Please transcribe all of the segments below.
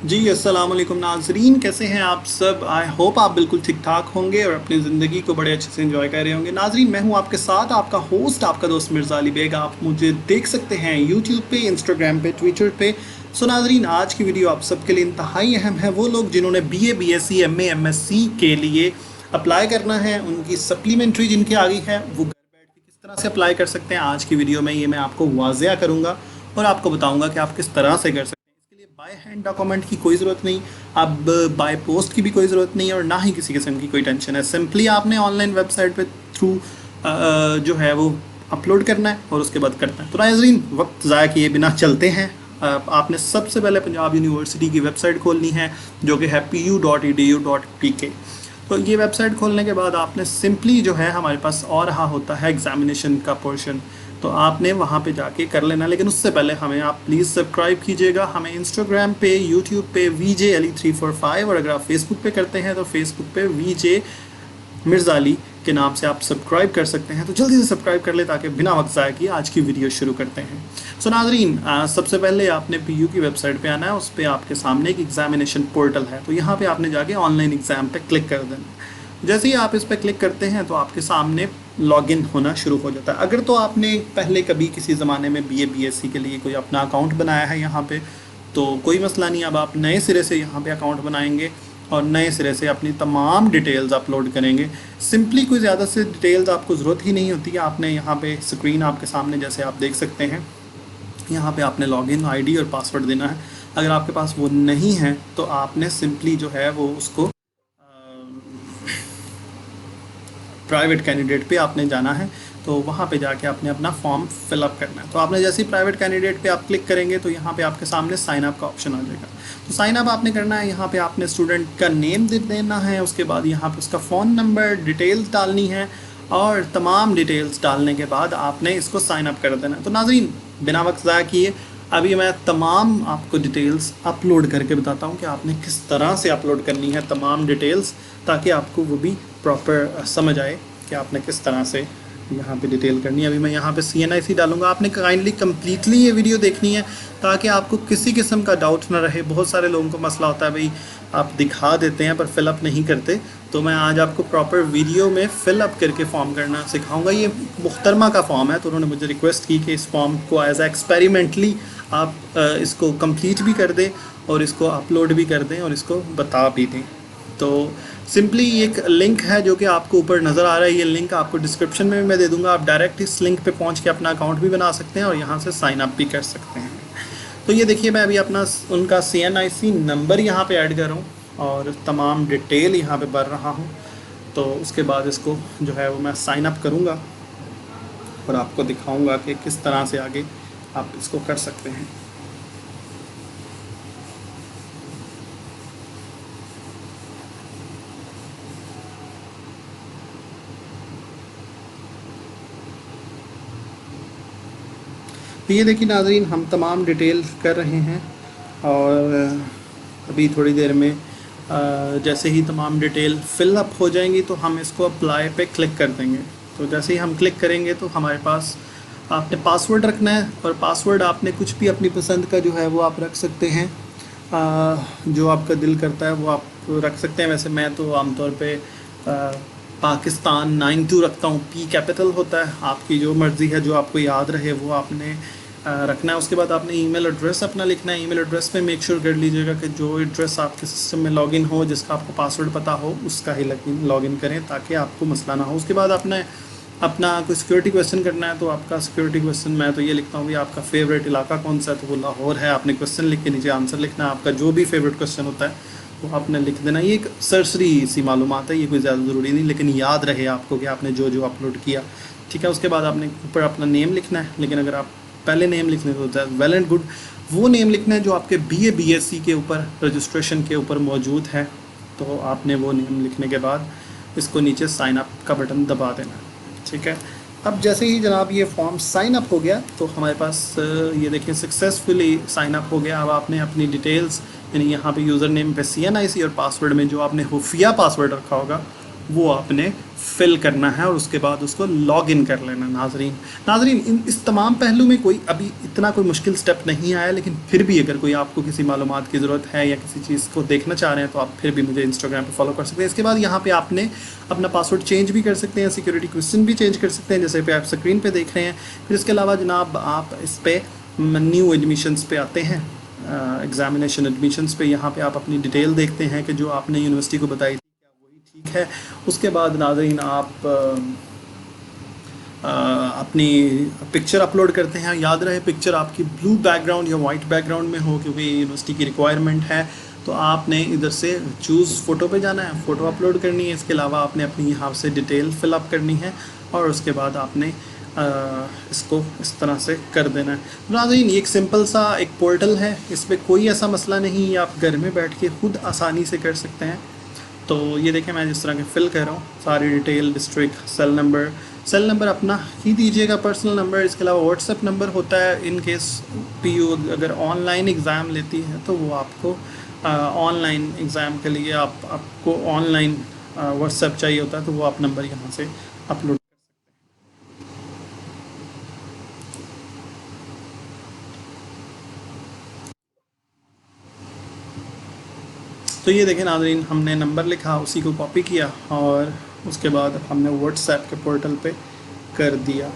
जी अस्सलाम वालेकुम नाजरीन, कैसे हैं आप सब। आई होप आप बिल्कुल ठीक ठाक होंगे और अपनी ज़िंदगी को बड़े अच्छे से एंजॉय कर रहे होंगे। नाजरीन, मैं हूं आपके साथ, आपका होस्ट, आपका दोस्त मिर्ज़ा अली बेग। आप मुझे देख सकते हैं यूट्यूब पे, इंस्टाग्राम पे, ट्विटर पे। सो नाजरीन, आज की वीडियो आप सबके लिए इंतहाई अहम है। वो लोग जिन्होंने BA BSc MA MSc के लिए अप्लाई करना है, उनकी सप्लीमेंट्री जिनकी आ गई है, वो घर बैठ के किस तरह से अप्लाई कर सकते हैं, आज की वीडियो में ये मैं आपको वाज़िया करूँगा और आपको बताऊँगा कि आप किस तरह से कर सकते हैं। बाय हैंड डॉक्यूमेंट की कोई ज़रूरत नहीं, अब बाय पोस्ट की भी कोई ज़रूरत नहीं है और ना ही किसी किस्म की कोई टेंशन है। सिंपली आपने ऑनलाइन वेबसाइट पे थ्रू जो है वो अपलोड करना है और उसके बाद करना है। तो नाज़रीन, वक्त ज़ाया किए बिना चलते हैं। आपने सबसे पहले पंजाब यूनिवर्सिटी की वेबसाइट खोलनी है, जो कि है pu.edu.pk। तो ये वेबसाइट खोलने के बाद आपने सिंपली जो है, हमारे पास और रहा होता है एग्जामिनेशन का पोर्शन, तो आपने वहाँ पे जाके कर लेना। लेकिन उससे पहले हमें आप प्लीज़ सब्सक्राइब कीजिएगा। हमें इंस्टाग्राम पे, यूट्यूब पे VJ Ali345, और अगर आप फेसबुक पे करते हैं तो फेसबुक पे VJ मिर्ज़ा अली के नाम से आप सब्सक्राइब कर सकते हैं। तो जल्दी से सब्सक्राइब कर ले ताकि बिना वक्त ज़ाया किए आज की वीडियो शुरू करते हैं। सो नाज़रीन, सबसे पहले आपने PU की वेबसाइट पे आना है। उस पर आपके सामने एक एग्जामिनेशन पोर्टल है, तो यहाँ पे आपने जाके ऑनलाइन एग्ज़ाम पे क्लिक कर देना। जैसे ही आप इस पर क्लिक करते हैं तो आपके सामने लॉगिन होना शुरू हो जाता है। अगर तो आपने पहले कभी किसी ज़माने में BA BSc के लिए कोई अपना अकाउंट बनाया है यहाँ पे, तो कोई मसला नहीं। अब आप नए सिरे से यहाँ पे अकाउंट बनाएंगे और नए सिरे से अपनी तमाम डिटेल्स अपलोड करेंगे। सिंपली कोई ज़्यादा से डिटेल्स आपको ज़रूरत ही नहीं होती है। आपने यहाँ पे स्क्रीन आपके सामने जैसे आप देख सकते हैं, यहाँ पे आपने लॉगिन ID और पासवर्ड देना है। अगर आपके पास वो नहीं है तो आपने सिंपली जो है वो उसको प्राइवेट कैंडिडेट पे आपने जाना है, तो वहाँ पे जाके आपने अपना फॉर्म फिलअप करना है। तो आपने जैसे ही प्राइवेट कैंडिडेट पे आप क्लिक करेंगे तो यहाँ पे आपके सामने साइन अप का ऑप्शन आ जाएगा। तो साइन अप आपने करना है। यहाँ पे आपने स्टूडेंट का नेम दे देना है, उसके बाद यहाँ पे उसका फ़ोन नंबर, डिटेल्स डालनी है और तमाम डिटेल्स डालने के बाद आपने इसको साइन अप कर देना है। तो नाज़रीन, बिना वक्त ज़ाया किए अभी मैं तमाम आपको डिटेल्स अपलोड करके बताता हूँ कि आपने किस तरह से अपलोड करनी है तमाम डिटेल्स, ताकि आपको वो भी प्रॉपर समझ आए कि आपने किस तरह से यहाँ पे डिटेल करनी है। अभी मैं यहाँ पे CNIC डालूँगा। आपने काइंडली कम्प्लीटली ये वीडियो देखनी है ताकि आपको किसी किस्म का डाउट ना रहे। बहुत सारे लोगों को मसला होता है, भाई आप दिखा देते हैं पर फिलअप नहीं करते। तो मैं आज आपको प्रॉपर वीडियो में फ़िलअप करके फॉर्म करना सिखाऊंगा। ये मुख्तरमा का फॉर्म है, तो उन्होंने मुझे रिक्वेस्ट की कि इस फॉर्म को एज एक्सपेरिमेंटली आप इसको कंप्लीट भी कर दें और इसको अपलोड भी कर दें और इसको बता भी दें। तो सिंपली एक लिंक है जो कि आपको ऊपर नज़र आ रहा है। ये लिंक आपको डिस्क्रिप्शन में भी मैं दे दूंगा। आप डायरेक्ट इस लिंक पे पहुंच के अपना अकाउंट भी बना सकते हैं और यहाँ से साइन अप भी कर सकते हैं। तो ये देखिए, मैं अभी अपना उनका CNIC नंबर यहाँ पे ऐड कर रहा हूँ और तमाम डिटेल यहाँ पे भर रहा हूँ। तो उसके बाद इसको जो है वो मैं साइन अप करूँगा और आपको दिखाऊँगा कि किस तरह से आगे आप इसको कर सकते हैं। तो ये देखिए नाज़रीन, हम तमाम डिटेल कर रहे हैं और अभी थोड़ी देर में जैसे ही तमाम डिटेल फिलअप हो जाएंगी तो हम इसको अप्लाई पे क्लिक कर देंगे। तो जैसे ही हम क्लिक करेंगे तो हमारे पास आपने पासवर्ड रखना है और पासवर्ड आपने कुछ भी अपनी पसंद का जो है वो आप रख सकते हैं। जो आपका दिल करता है वो आप रख सकते हैं। वैसे मैं तो आमतौर पे पाकिस्तान 92 रखता हूँ। P कैपिटल होता है। आपकी जो मर्ज़ी है, जो आपको याद रहे वो आपने रखना है। उसके बाद आपने ईमेल एड्रेस अपना लिखना है। ईमेल एड्रेस पे मेक श्योर कर लीजिएगा कि जो एड्रेस आपके सिस्टम में लॉगिन हो, जिसका आपको पासवर्ड पता हो, उसका ही लॉगिन करें ताकि आपको मसला ना हो। उसके बाद आपने अपना कोई सिक्योरिटी क्वेश्चन करना है, तो आपका सिक्योरिटी क्वेश्चन मैं तो ये लिखता हूँ कि आपका फेवरेट इलाका कौन सा है, तो वो लाहौर है। आपने क्वेश्चन लिख के नीचे आंसर लिखना है। आपका जो भी फेवरेट क्वेश्चन होता है वो आपने लिख देना। ये एक सरसरी सी मालूमात है, ये कोई ज़्यादा ज़रूरी नहीं, लेकिन याद रहे आपको कि आपने जो जो अपलोड किया, ठीक है। उसके बाद आपने ऊपर अपना नेम लिखना है, लेकिन अगर आप पहले नेम लिख लें तो वेल एंड गुड। वो नेम लिखना है जो आपके BA BSc के ऊपर रजिस्ट्रेशन के ऊपर मौजूद है। तो आपने वो नेम लिखने के बाद इसको नीचे साइन अप का बटन दबा देना, ठीक है। अब जैसे ही जनाब ये फॉर्म साइन अप हो गया तो हमारे पास ये देखिए सक्सेसफुली साइन अप हो गया। अब आपने अपनी डिटेल्स, यानी यहाँ पे यूज़र नेम पे CNIC और पासवर्ड में जो आपने खुफिया पासवर्ड रखा होगा वो आपने फिल करना है और उसके बाद उसको लॉग इन कर लेना। नाजरीन इस तमाम पहलू में कोई अभी इतना कोई मुश्किल स्टेप नहीं आया, लेकिन फिर भी अगर कोई आपको किसी मालूमात की ज़रूरत है या किसी चीज़ को देखना चाह रहे हैं तो आप फिर भी मुझे इंस्टाग्राम पे फॉलो कर सकते हैं। इसके बाद यहाँ पे आपने अपना पासवर्ड चेंज भी कर सकते हैं, सिक्योरिटी क्वेश्चन भी चेंज कर सकते हैं जैसे पे आप स्क्रीन पे देख रहे हैं। फिर इसके अलावा जनाब आप इस पर न्यू एडमिशन्स पे आते हैं, एग्जामिनेशन एडमिशन्स पे, यहाँ पे आप अपनी डिटेल देखते हैं कि जो आपने यूनिवर्सिटी को बताई थी क्या वही ठीक है। उसके बाद नाज़रीन आप अपनी पिक्चर अपलोड करते हैं। याद रहे पिक्चर आपकी ब्लू बैकग्राउंड या वाइट बैकग्राउंड में हो, क्योंकि यूनिवर्सिटी की रिक्वायरमेंट है। तो आपने इधर से चूज़ फ़ोटो पे जाना है, फ़ोटो अपलोड करनी है। इसके अलावा आपने अपनी यहाँ से डिटेल फिलअप करनी है और उसके बाद आपने इसको इस तरह से कर देना है। नाज़रीन ये एक सिंपल सा एक पोर्टल है, इस पर कोई ऐसा मसला नहीं, आप घर में बैठ के खुद आसानी से कर सकते हैं। तो ये देखें मैं जिस तरह के फ़िल कर रहा हूँ सारी डिटेल, डिस्ट्रिक्ट, सेल नंबर अपना ही दीजिएगा, पर्सनल नंबर। इसके अलावा व्हाट्सएप नंबर होता है इन केस पीयू अगर ऑनलाइन एग्ज़ाम लेती है तो वो आपको ऑनलाइन एग्ज़ाम के लिए आपको ऑनलाइन व्हाट्सएप चाहिए होता है, तो वो आप नंबर यहाँ से अपलोड। तो ये देखें नाज़रीन हमने नंबर लिखा, उसी को कॉपी किया और उसके बाद हमने व्हाट्सएप के पोर्टल पे कर दिया।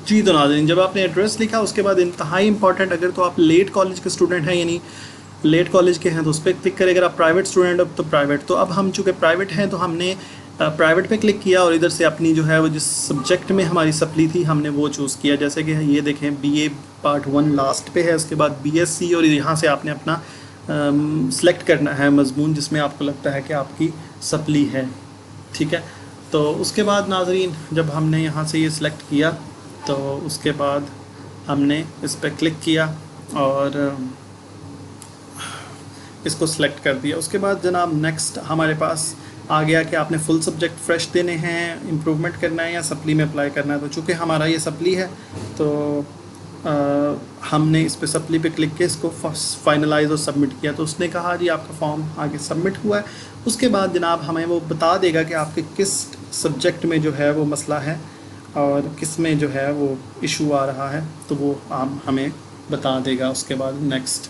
जी तो नाज़रीन जब आपने एड्रेस लिखा उसके बाद इंतहाई इंपॉर्टेंट, अगर तो आप लेट कॉलेज के स्टूडेंट हैं यानी लेट कॉलेज के हैं तो उस पर क्लिक करें। अगर आप प्राइवेट स्टूडेंट हो तो प्राइवेट। तो अब हम चूँकि प्राइवेट हैं तो हमने प्राइवेट पे क्लिक किया और इधर से अपनी जो है वो जिस सब्जेक्ट में हमारी सप्ली थी हमने वो चूज़ किया। जैसे कि ये देखें बीए पार्ट 1 लास्ट पे है, उसके बाद बीएससी, और यहाँ से आपने अपना सेलेक्ट करना है मजमून जिसमें आपको लगता है कि आपकी सप्ली है, ठीक है। तो उसके बाद नाज़रीन जब हमने यहाँ से ये सिलेक्ट किया तो उसके बाद हमने इस पर क्लिक किया और इसको सिलेक्ट कर दिया। उसके बाद जनाब नेक्स्ट हमारे पास आ गया कि आपने फुल सब्जेक्ट फ्रेश देने हैं, इम्प्रूवमेंट करना है या सप्ली में अप्लाई करना है। तो चूँकि हमारा ये सप्ली है तो हमने इस पे सप्ली पे क्लिक के इसको फाइनलाइज और सबमिट किया। तो उसने कहा जी आपका फॉर्म आगे सबमिट हुआ है। उसके बाद जनाब हमें वो बता देगा कि आपके किस सब्जेक्ट में जो है वो मसला है और किस में जो है वो इशू आ रहा है, तो वो आप हमें बता देगा। उसके बाद नेक्स्ट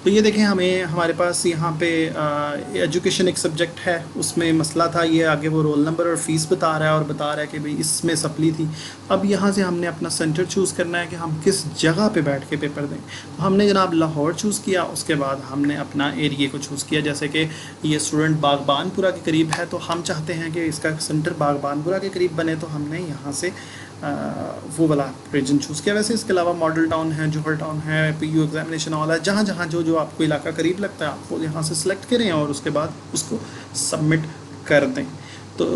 तो ये देखें हमें हमारे पास यहाँ पे एजुकेशन एक सब्जेक्ट है, उसमें मसला था, ये आगे वो रोल नंबर और फ़ीस बता रहा है और बता रहा है कि भाई इसमें सप्ली थी। अब यहाँ से हमने अपना सेंटर चूज़ करना है कि हम किस जगह पे बैठ के पेपर दें। तो हमने जनाब लाहौर चूज़ किया, उसके बाद हमने अपना एरिए को चूज़ किया। जैसे कि ये स्टूडेंट बागबानपुरा के करीब है तो हम चाहते हैं कि इसका सेंटर बागबानपुरा के करीब बने, तो हमने यहाँ से वो वाला रीजन चूज़ किया। वैसे इसके अलावा मॉडल टाउन है, जौहर टाउन है, पीयू एग्जामिनेशन हॉल है, जहाँ जहाँ जो आपको इलाका करीब लगता है आप वो यहाँ से सिलेक्ट करें और उसके बाद उसको सबमिट कर दें। तो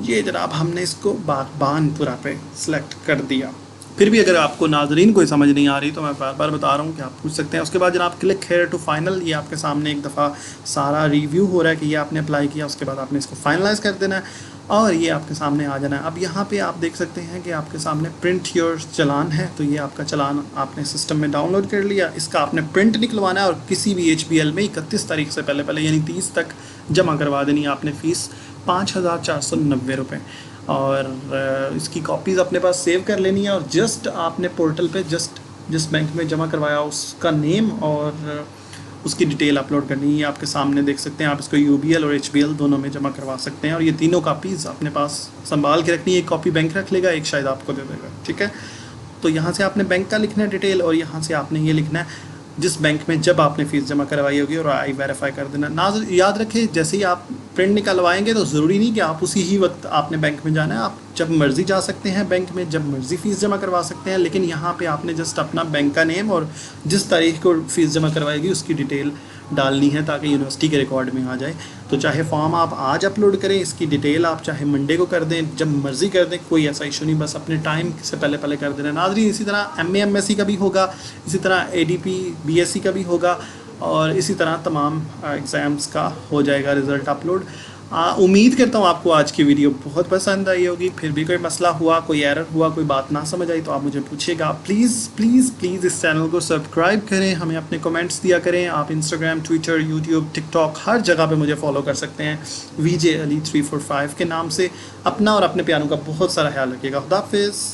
ये जनाब हमने इसको बागबानपुरा पे सिलेक्ट कर दिया। फिर भी अगर आपको नाजरीन कोई समझ नहीं आ रही तो मैं बार बार बता रहा हूँ कि आप पूछ सकते हैं। उसके बाद जनाब क्लिक हेयर टू फाइनल, ये आपके सामने एक दफ़ा सारा रिव्यू हो रहा है कि ये आपने अप्लाई किया, उसके बाद आपने इसको फाइनलाइज़ कर देना है और ये आपके सामने आ जाना है। अब यहाँ पे आप देख सकते हैं कि आपके सामने प्रिंट योर चलान है। तो ये आपका चलान आपने सिस्टम में डाउनलोड कर लिया, इसका आपने प्रिंट निकलवाना है और किसी भी HBL में 31 तारीख से पहले यानी 30 तक जमा करवा देनी है आपने फ़ीस 5,490 रुपये। और इसकी कॉपीज़ अपने पास सेव कर लेनी है और जस्ट आपने पोर्टल पे जस्ट जिस बैंक में जमा करवाया उसका नेम और उसकी डिटेल अपलोड करनी है। आपके सामने देख सकते हैं, आप इसको UBL और HBL दोनों में जमा करवा सकते हैं और ये तीनों कॉपीज़ अपने पास संभाल के रखनी है। एक कॉपी बैंक रख लेगा, एक शायद आपको दे देगा, ठीक है। तो यहाँ से आपने बैंक का लिखना है डिटेल और यहाँ से आपने ये लिखना है जिस बैंक में जब आपने फ़ीस जमा करवाई होगी और आई वेरीफाई कर देना। याद रखें जैसे ही आप प्रिंट निकलवाएंगे तो ज़रूरी नहीं कि आप उसी ही वक्त आपने बैंक में जाना है, आप جب مرضی جا سکتے ہیں بینک میں، جب مرضی فیس جمع کروا سکتے ہیں، لیکن یہاں پہ آپ نے جسٹ اپنا بینک کا نیم اور جس تاریخ کو فیس جمع کروائے گی اس کی ڈیٹیل ڈالنی ہے تاکہ یونیورسٹی کے ریکارڈ میں آ جائے. تو چاہے فارم آپ آج اپلوڈ کریں، اس کی ڈیٹیل آپ چاہے منڈے کو کر دیں، جب مرضی کر دیں، کوئی ایسا ایشو نہیں، بس اپنے ٹائم سے پہلے کر دینا. ناظرین اسی طرح MA MSc کا بھی ہوگا، اسی طرح ADP BSc کا بھی ہوگا، اور اسی طرح تمام ایگزامس کا ہو جائے گا رزلٹ اپلوڈ. امید کرتا ہوں آپ کو آج کی ویڈیو بہت پسند آئی ہوگی. پھر بھی کوئی مسئلہ ہوا، کوئی ایرر ہوا، کوئی بات نہ سمجھ آئی تو آپ مجھے پوچھیے گا. پلیز پلیز پلیز اس چینل کو سبسکرائب کریں، ہمیں اپنے کمنٹس دیا کریں. آپ Instagram, Twitter, YouTube, TikTok ہر جگہ پہ مجھے فالو کر سکتے ہیں VJ Ali 345 کے نام سے. اپنا اور اپنے پیاروں کا بہت سارا خیال رکھیے گا. خدا حافظ.